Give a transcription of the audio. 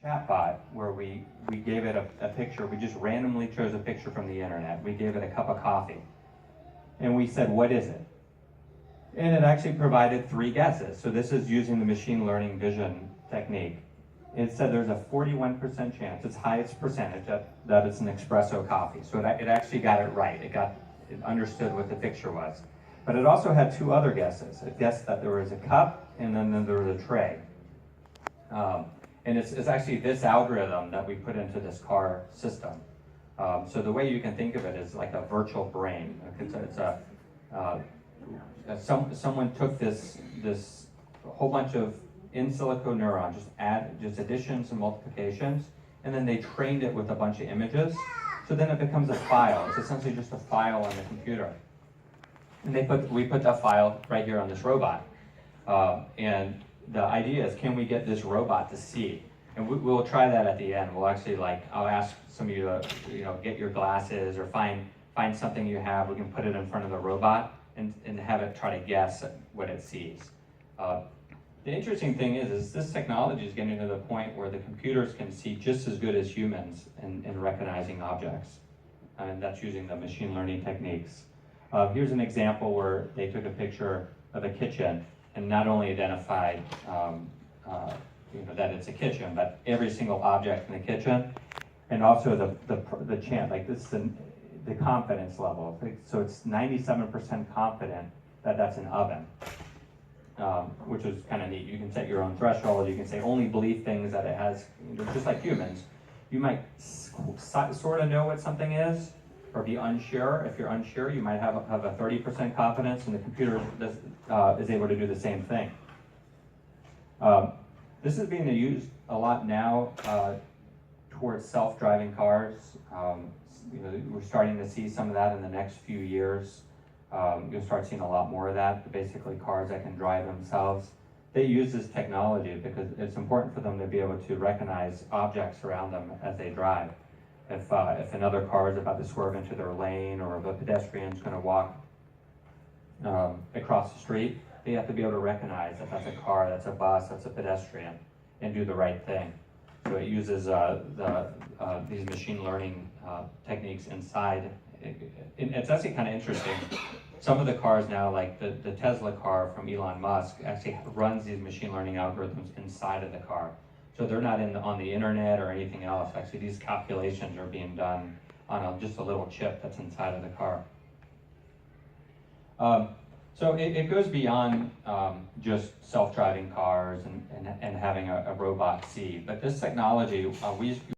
chatbot where we gave it a picture. We just randomly chose a picture from the internet. We gave it a cup of coffee. And we said, what is it? And it actually provided 3 guesses. So this is using the machine learning vision technique. It said there's a 41% chance, its highest percentage, that it's an espresso coffee. So it actually got it right. It understood what the picture was. But it also had 2 other guesses. It guessed that there was a cup and then there was a tray. And it's actually this algorithm that we put into this car system. So the way you can think of it is like a virtual brain. Someone took this whole bunch of in silico neurons, just additions and multiplications, and then they trained it with a bunch of images. So then it becomes a file. It's essentially just a file on the computer. And we put that file right here on this robot. And the idea is, can we get this robot to see? And we'll try that at the end. We'll actually I'll ask some of you to get your glasses or find something you have. We can put it in front of the robot and have it try to guess what it sees. The interesting thing is this technology is getting to the point where the computers can see just as good as humans in recognizing objects. And that's using the machine learning techniques. Here's an example where they took a picture of a kitchen and not only identified that it's a kitchen, but every single object in the kitchen, and also the chance, this is the confidence level. So it's 97% confident that that's an oven. Which is kind of neat. You can set your own threshold. You can say only believe things that it has, just like humans. You might sort of know what something is, or be unsure. If you're unsure, you might have a 30% confidence, and the computer is able to do the same thing. This is being used a lot now towards self-driving cars. We're starting to see some of that in the next few years. You'll start seeing a lot more of that, basically cars that can drive themselves. They use this technology because it's important for them to be able to recognize objects around them as they drive. If another car is about to swerve into their lane, or if a pedestrian is going to walk across the street, they have to be able to recognize that that's a car, that's a bus, that's a pedestrian, and do the right thing. So it uses these machine learning techniques inside. It's actually kind of interesting. Some of the cars now, like the Tesla car from Elon Musk, actually runs these machine learning algorithms inside of the car. So they're not on the internet or anything else. Actually, these calculations are being done on just a little chip that's inside of the car. So it goes beyond just self-driving cars and having a robot see. But this technology, we